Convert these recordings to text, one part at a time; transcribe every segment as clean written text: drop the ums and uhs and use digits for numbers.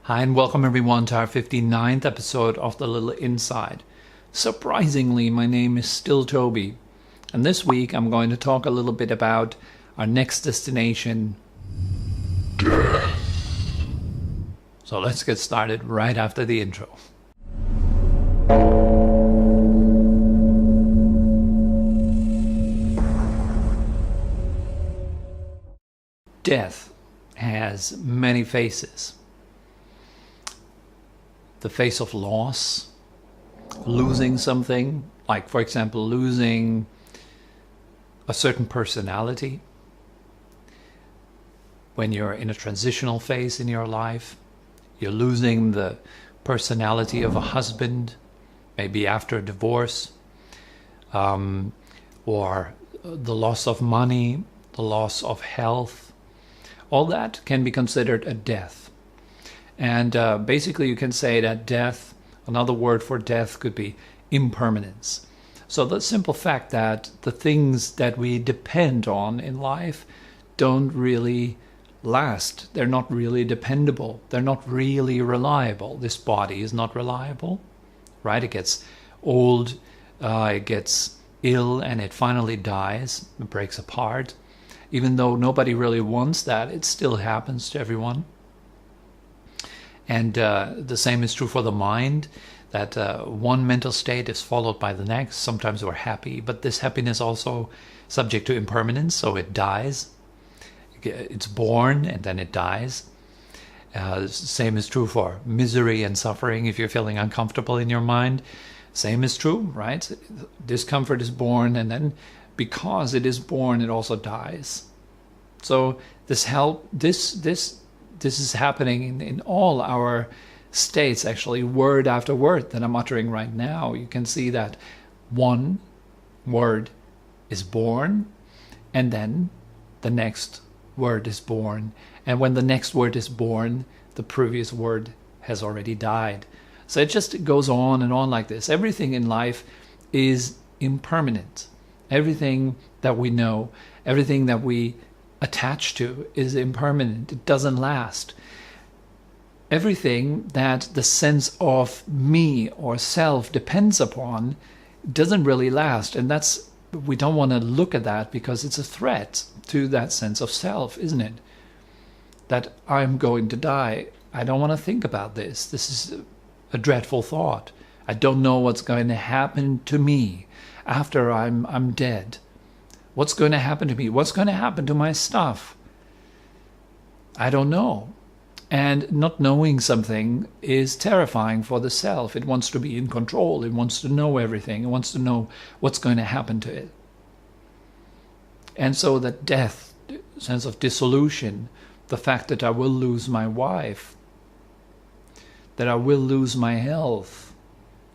Hi and welcome everyone to our 59th episode of The Little Inside. Surprisingly, my name is still Tobi, and this week I'm going to talk a little bit about our next destination, death. So let's get started right after the intro. Death has many faces. The face of loss, losing something, like for example losing a certain personality when you're in a transitional phase in your life. You're losing the personality of a husband, maybe after a divorce, or the loss of money, the loss of health. All that can be considered a death. And basically you can say that death, another word for death could be impermanence. So the simple fact that the things that we depend on in life don't really last. They're not really dependable. They're not really reliable. This body is not reliable, right? It gets old, it gets ill, and it finally dies. It breaks apart. Even though nobody really wants that, it still happens to everyone. And the same is true for the mind, that one mental state is followed by the next. Sometimes we're happy, but this happiness also subject to impermanence, so it dies. It's born and then it dies. Same is true for misery and suffering. If you're feeling uncomfortable in your mind, same is true, right? Discomfort is born, and then because it is born, it also dies. So this is happening in all our states, actually, word after word that I'm uttering right now. You can see that one word is born, and then the next word is born. And when the next word is born, the previous word has already died. So it just goes on and on like this. Everything in life is impermanent. Everything that we know, everything that we attach to is impermanent. It doesn't last. Everything that the sense of me or self depends upon doesn't really last. And we don't want to look at that because it's a threat to that sense of self, isn't it? That I'm going to die. I don't want to think about this. This is a dreadful thought. I don't know what's going to happen to me after I'm dead. What's going to happen to me? What's going to happen to my stuff? I don't know. And not knowing something is terrifying for the self. It wants to be in control. It wants to know everything. It wants to know what's going to happen to it. And so that death, sense of dissolution, the fact that I will lose my wife, that I will lose my health,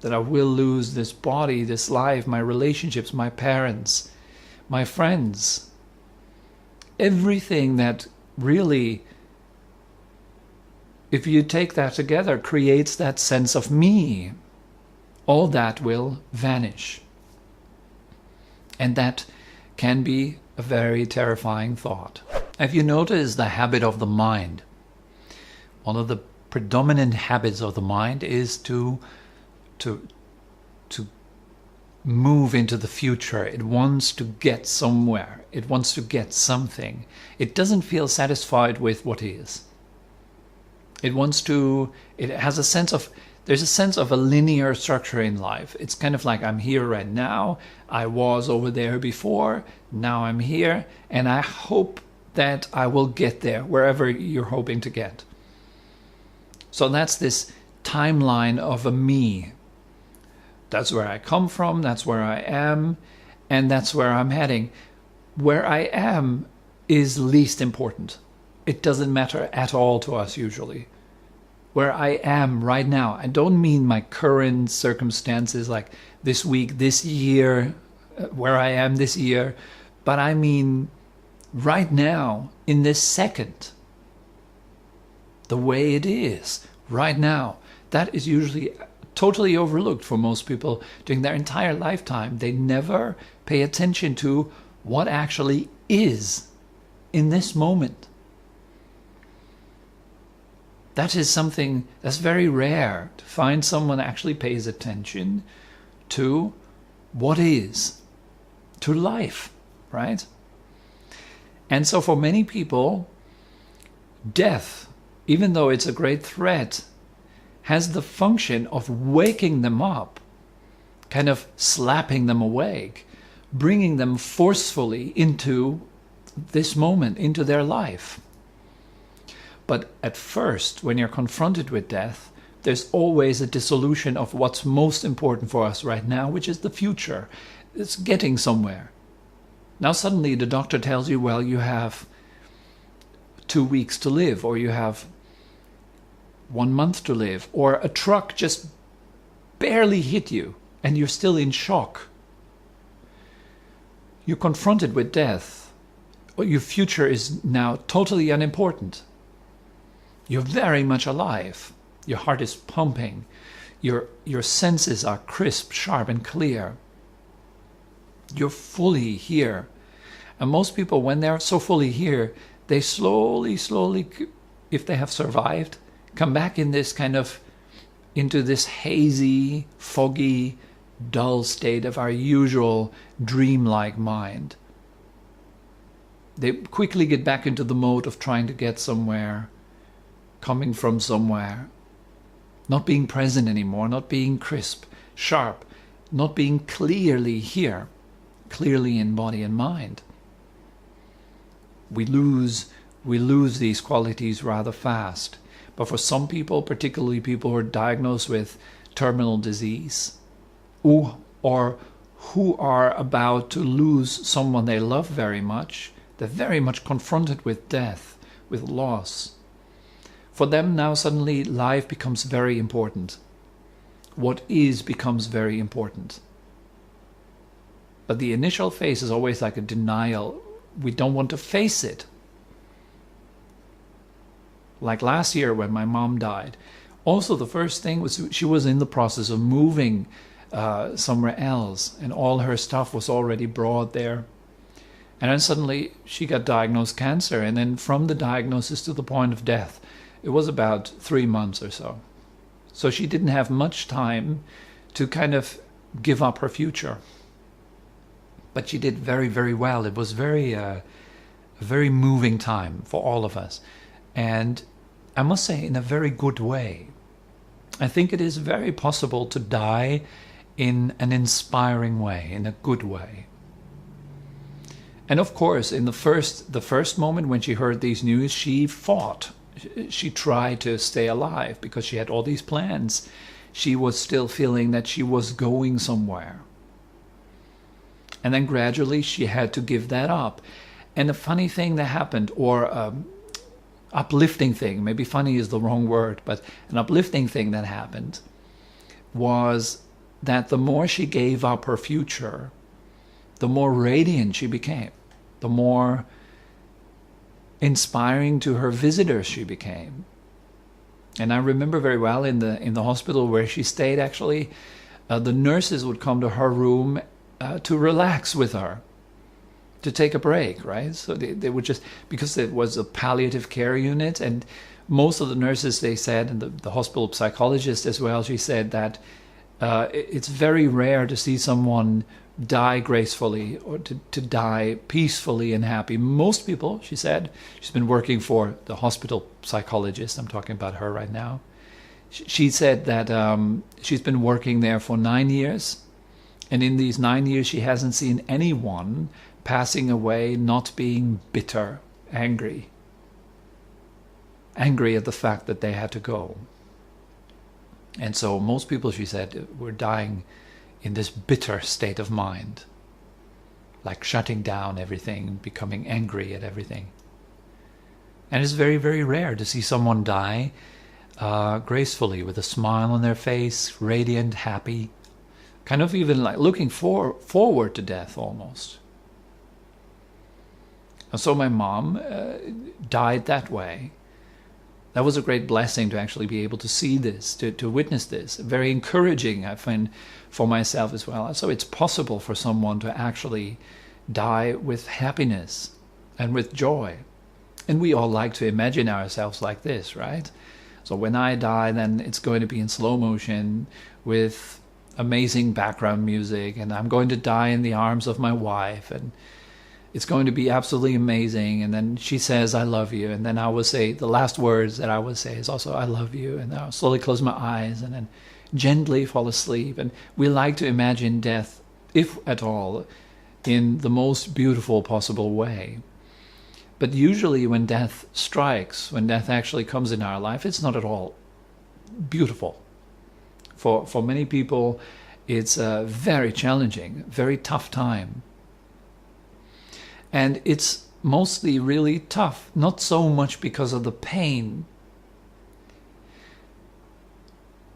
that I will lose this body, this life, my relationships, my parents, my friends, everything that really, if you take that together, creates that sense of me, all that will vanish. And that can be a very terrifying thought. Have you noticed the habit of the mind? One of the predominant habits of the mind is to move into the future. It wants to get somewhere. It wants to get something. It doesn't feel satisfied with what is. It has a sense of, there's a sense of a linear structure in life. It's kind of like I'm here right now. I was over there before. Now I'm here. And I hope that I will get there, wherever you're hoping to get. So that's this timeline of a me. That's where I come from, that's where I am, and that's where I'm heading. Where I am is least important. It doesn't matter at all to us usually. Where I am right now, I don't mean my current circumstances like this week, this year, where I am this year, but I mean right now, in this second. The way it is right now. That is usually totally overlooked for most people during their entire lifetime. They never pay attention to what actually is in this moment. That is something that's very rare, to find someone actually pays attention to what is, to life, right? And so for many people, death, even though it's a great threat, has the function of waking them up, kind of slapping them awake, bringing them forcefully into this moment, into their life. But at first, when you're confronted with death, there's always a dissolution of what's most important for us right now, which is the future. It's getting somewhere. Now suddenly the doctor tells you, well, you have 2 weeks to live, or you have 1 month to live, or a truck just barely hit you and you're still in shock. You're confronted with death. Your future is now totally unimportant. You're very much alive. Your heart is pumping. Your senses are crisp, sharp, and clear. You're fully here. And most people, when they're so fully here, they slowly, if they have survived, come back in this kind of, into this hazy, foggy, dull state of our usual dreamlike mind. They quickly get back into the mode of trying to get somewhere, coming from somewhere, not being present anymore, not being crisp, sharp, not being clearly here, clearly in body and mind. We lose these qualities rather fast. But for some people, particularly people who are diagnosed with terminal disease, or who are about to lose someone they love very much, they're very much confronted with death, with loss. For them now suddenly life becomes very important. What is becomes very important. But the initial phase is always like a denial. We don't want to face it. Like last year when my mom died. Also the first thing was she was in the process of moving somewhere else, and all her stuff was already brought there. And then suddenly she got diagnosed cancer, and then from the diagnosis to the point of death, it was about 3 months or so. So she didn't have much time to kind of give up her future. But she did very, very well. It was a very moving time for all of us. And I must say, in a very good way. I think it is very possible to die in an inspiring way, in a good way. And of course, in the first moment when she heard these news, she fought. She tried to stay alive because she had all these plans. She was still feeling that she was going somewhere. And then gradually she had to give that up. And a funny thing that happened, or uplifting thing, maybe funny is the wrong word, but an uplifting thing that happened was that the more she gave up her future, the more radiant she became, the more inspiring to her visitors she became. And I remember very well in the hospital where she stayed, actually, the nurses would come to her room to relax with her, to take a break, right? So they would just, because it was a palliative care unit, and most of the nurses, they said, and the hospital psychologist as well, she said that it's very rare to see someone die gracefully or to die peacefully and happy. Most people, she said, she's been working for the hospital psychologist, I'm talking about her right now. She said that she's been working there for 9 years, and in these 9 years she hasn't seen anyone passing away not being bitter, angry at the fact that they had to go. And so most people, she said, were dying in this bitter state of mind, like shutting down everything, becoming angry at everything. And it's very, very rare to see someone die gracefully, with a smile on their face, radiant, happy, kind of even like looking forward to death almost. And so my mom died that way. That was a great blessing to actually be able to see this, to witness this. Very encouraging, I find, for myself as well. So it's possible for someone to actually die with happiness and with joy. And we all like to imagine ourselves like this, right? So when I die, then it's going to be in slow motion with amazing background music, and I'm going to die in the arms of my wife, and it's going to be absolutely amazing. And then she says, I love you. And then I will say, the last words that I will say is also, I love you. And I'll slowly close my eyes and then gently fall asleep. And we like to imagine death, if at all, in the most beautiful possible way. But usually when death strikes, when death actually comes in our life, it's not at all beautiful. For many people, it's a very challenging, very tough time. And it's mostly really tough, not so much because of the pain,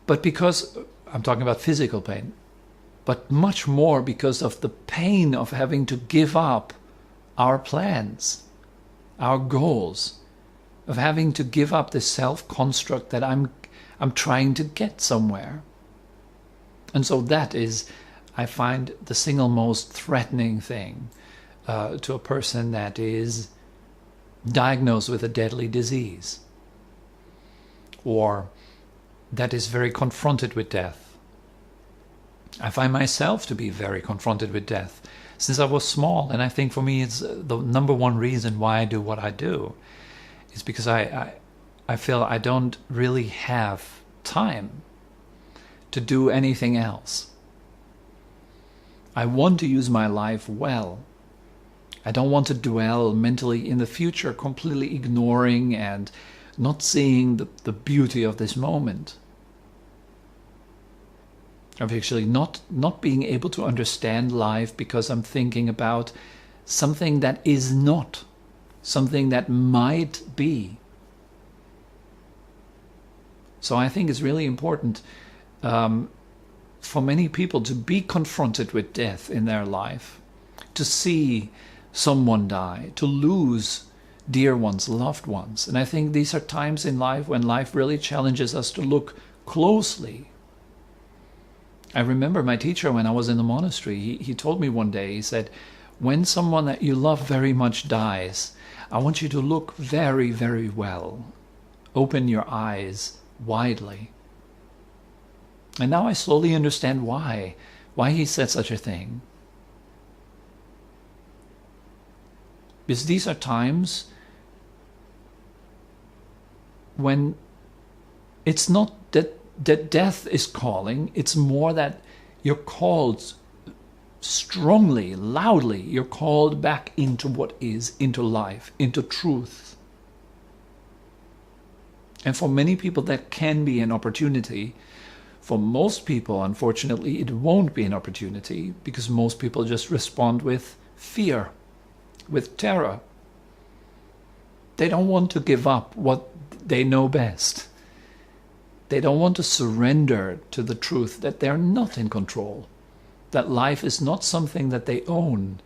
but because, I'm talking about physical pain, but much more because of the pain of having to give up our plans, our goals, of having to give up this self-construct that I'm trying to get somewhere. And so that is, I find, the single most threatening thing to a person that is diagnosed with a deadly disease, or that is very confronted with death. I find myself to be very confronted with death since I was small, and I think for me it's the number one reason why I do what I do is because I feel I don't really have time to do anything else. I want to use my life well. I don't want to dwell mentally in the future, completely ignoring and not seeing the beauty of this moment. Of actually not being able to understand life because I'm thinking about something that is not, something that might be. So I think it's really important for many people to be confronted with death in their life, to see someone die, to lose dear ones, loved ones. And I think these are times in life when life really challenges us to look closely. I remember my teacher when I was in the monastery, he told me one day, he said, when someone that you love very much dies, I want you to look very, very well. Open your eyes widely. And now I slowly understand why he said such a thing. Because these are times when it's not that death is calling, it's more that you're called strongly, loudly, you're called back into what is, into life, into truth. And for many people that can be an opportunity. For most people, unfortunately, it won't be an opportunity because most people just respond with fear, with terror. They don't want to give up what they know best. They don't want to surrender to the truth that they're not in control, that life is not something that they own,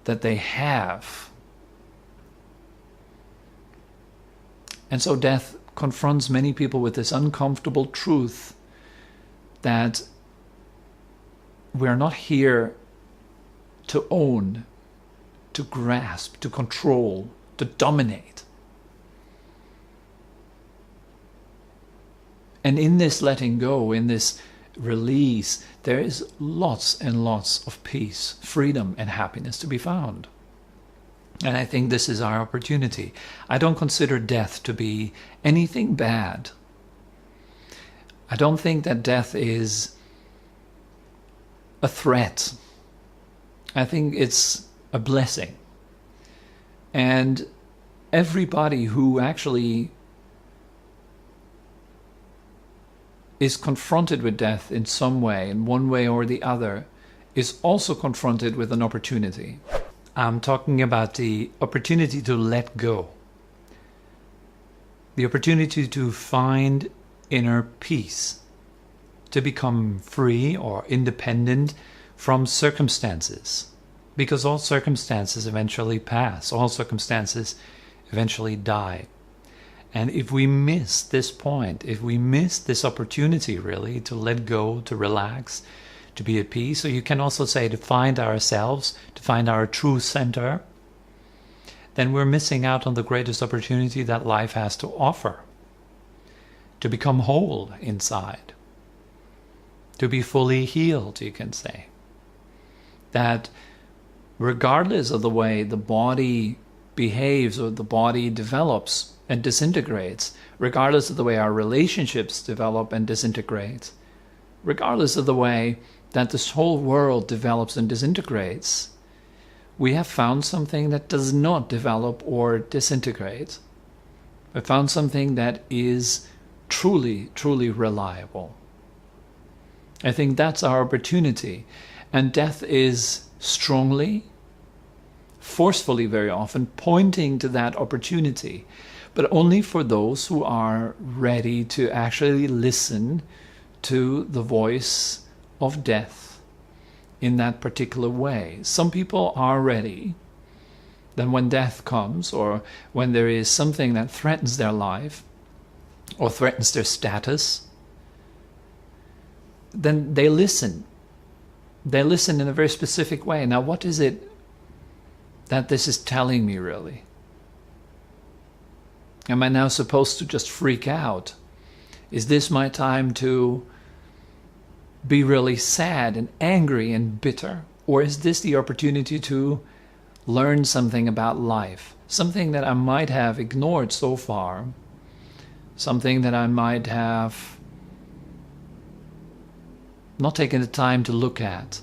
that they have. And so death confronts many people with this uncomfortable truth that we're not here to own, to grasp, to control, to dominate. And in this letting go, in this release, there is lots and lots of peace, freedom, and happiness to be found. And I think this is our opportunity. I don't consider death to be anything bad. I don't think that death is a threat. I think it's a blessing. And everybody who actually is confronted with death in some way, in one way or the other, is also confronted with an opportunity. I'm talking about the opportunity to let go. The opportunity to find inner peace, to become free or independent from circumstances, because all circumstances eventually pass, all circumstances eventually die. And if we miss this point, if we miss this opportunity really to let go, to relax, to be at peace, or you can also say to find ourselves, to find our true center, then we're missing out on the greatest opportunity that life has to offer. to become whole inside, to be fully healed, you can say. That regardless of the way the body behaves or the body develops and disintegrates, regardless of the way our relationships develop and disintegrate, regardless of the way that this whole world develops and disintegrates, we have found something that does not develop or disintegrate. We found something that is truly, truly reliable. I think that's our opportunity. And death is strongly, forcefully very often, pointing to that opportunity, but only for those who are ready to actually listen to the voice of death in that particular way. Some people are ready. Then when death comes, or when there is something that threatens their life, or threatens their status, then they listen. They listen in a very specific way. Now, what is it that this is telling me, really? Am I now supposed to just freak out? Is this my time to be really sad and angry and bitter? Or is this the opportunity to learn something about life? Something that I might have ignored so far. Something that I might have not taken the time to look at.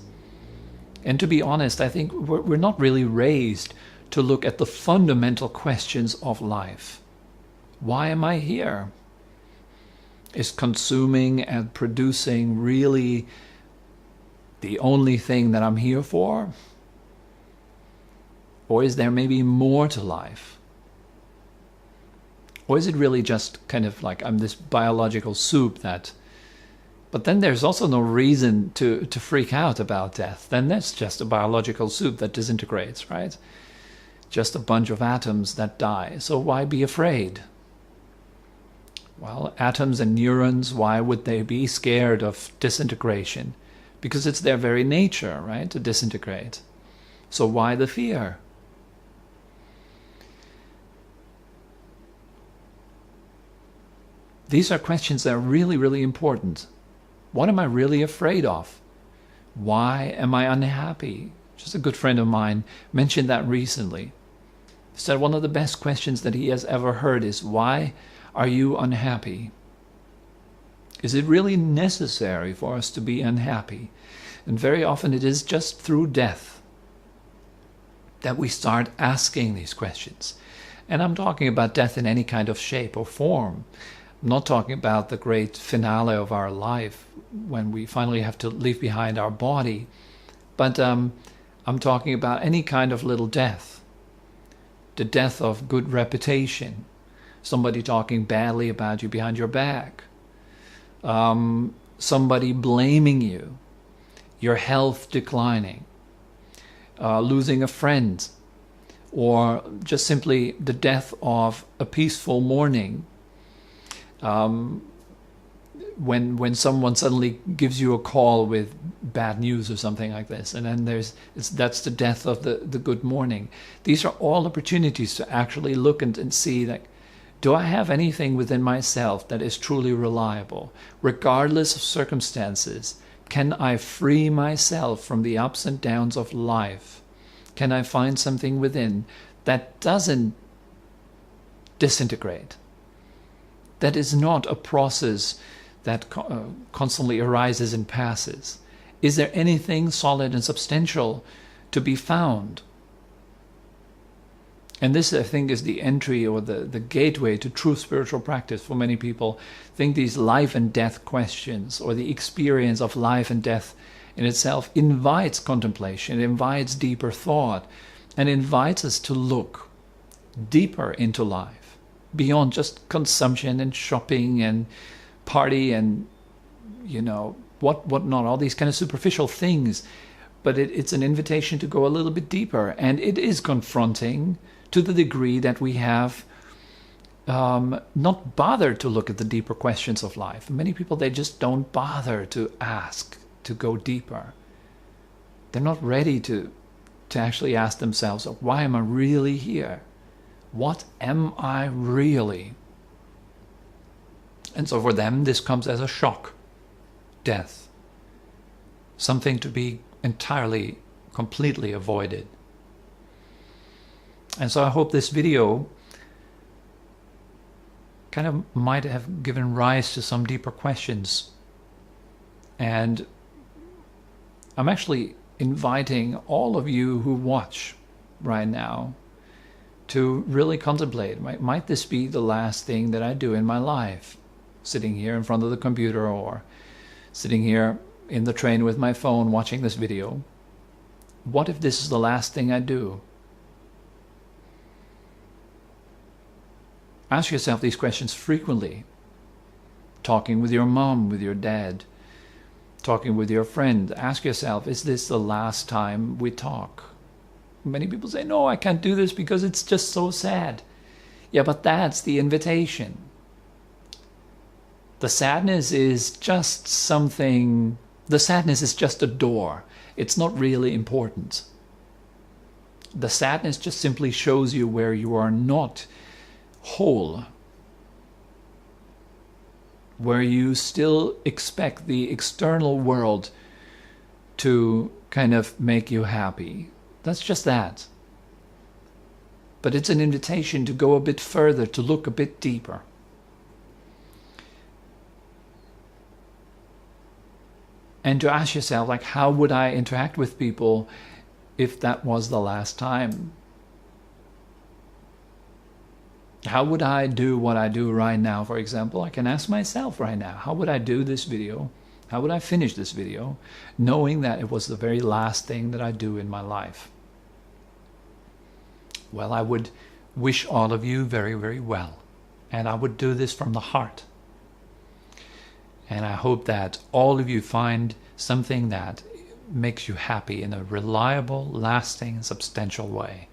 And to be honest, I think we're not really raised to look at the fundamental questions of life. Why am I here? Is consuming and producing really the only thing that I'm here for? Or is there maybe more to life? Or is it really just kind of like I'm this biological soup that... But then there's also no reason to freak out about death. Then that's just a biological soup that disintegrates, right? Just a bunch of atoms that die. So why be afraid? Well, atoms and neurons, why would they be scared of disintegration? Because it's their very nature, right, to disintegrate. So why the fear? These are questions that are really, really important. What am I really afraid of? Why am I unhappy? Just a good friend of mine mentioned that recently. He said one of the best questions that he has ever heard is, why are you unhappy? Is it really necessary for us to be unhappy? And very often it is just through death that we start asking these questions. And I'm talking about death in any kind of shape or form. I'm not talking about the great finale of our life when we finally have to leave behind our body. But I'm talking about any kind of little death. The death of good reputation. Somebody talking badly about you behind your back. Somebody blaming you. Your health declining. Losing a friend. Or just simply the death of a peaceful morning. When someone suddenly gives you a call with bad news or something like this, and then that's the death of the good morning. These are all opportunities to actually look and see, like, do I have anything within myself that is truly reliable, regardless of circumstances? Can I free myself from the ups and downs of life? Can I find something within that doesn't disintegrate? That is not a process that constantly arises and passes. Is there anything solid and substantial to be found? And this, I think, is the entry or the gateway to true spiritual practice for many people. I think these life and death questions, or the experience of life and death in itself, invites contemplation, it invites deeper thought, and invites us to look deeper into life, beyond just consumption and shopping and party and, what not, all these kind of superficial things. But it's an invitation to go a little bit deeper. And it is confronting to the degree that we have not bothered to look at the deeper questions of life. Many people, they just don't bother to ask, to go deeper. They're not ready to actually ask themselves, why am I really here? What am I really? And so for them, this comes as a shock. Death. Something to be entirely, completely avoided. And so I hope this video kind of might have given rise to some deeper questions. And I'm actually inviting all of you who watch right now to really contemplate, might this be the last thing that I do in my life? Sitting here in front of the computer or sitting here in the train with my phone watching this video. What if this is the last thing I do? Ask yourself these questions frequently. Talking with your mom, with your dad, talking with your friend. Ask yourself, is this the last time we talk? Many people say, no, I can't do this because it's just so sad. Yeah, but that's the invitation. The sadness is just something, the sadness is just a door. It's not really important. The sadness just simply shows you where you are not whole, where you still expect the external world to kind of make you happy. That's just that. But it's an invitation to go a bit further, to look a bit deeper. And to ask yourself, like, how would I interact with people if that was the last time? How would I do what I do right now, for example? I can ask myself right now, how would I do this video? How would I finish this video, knowing that it was the very last thing that I do in my life? Well, I would wish all of you very, very well. And I would do this from the heart. And I hope that all of you find something that makes you happy in a reliable, lasting, substantial way.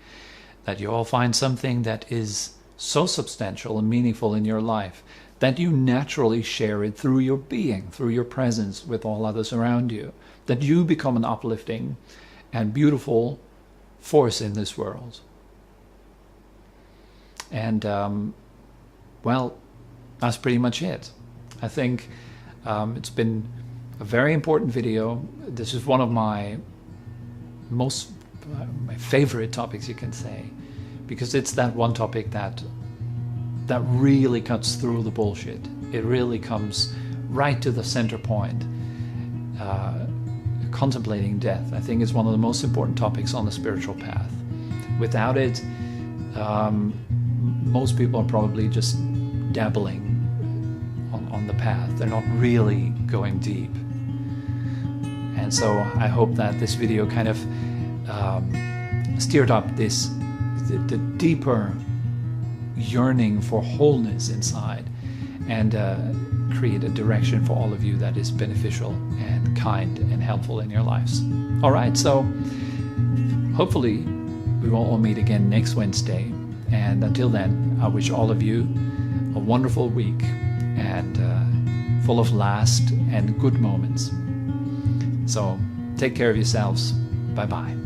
That you all find something that is so substantial and meaningful in your life that you naturally share it through your being, through your presence with all others around you. That you become an uplifting and beautiful force in this world. And, well, that's pretty much it. I think it's been a very important video. This is one of my my favorite topics, you can say, because it's that one topic that really cuts through the bullshit. It really comes right to the center point. Contemplating death, I think, is one of the most important topics on the spiritual path. Without it, most people are probably just dabbling on the path. They're not really going deep. And so I hope that this video kind of stirred up the deeper yearning for wholeness inside, and create a direction for all of you that is beneficial and kind and helpful in your lives. All right, so hopefully we will all meet again next Wednesday. And until then, I wish all of you a wonderful week and full of last and good moments. So take care of yourselves. Bye-bye.